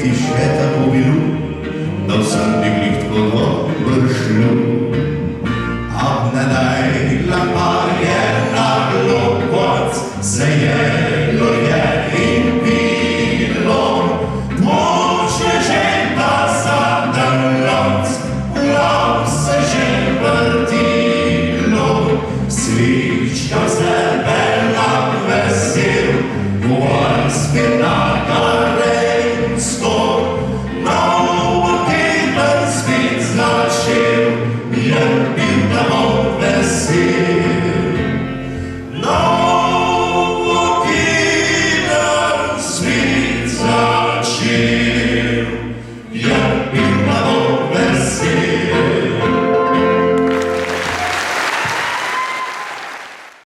poleti še tako bilo, da vsem bi glih tako dobro šlo. Abnedajla pa je na lopac, zajelo je in pilo, močne ženda za drloc, lav se že vrtilo, svička zebela vesel, vojan spet na Karensko, novo teden spet začel, je bil domov vesel. Novo teden spet začel.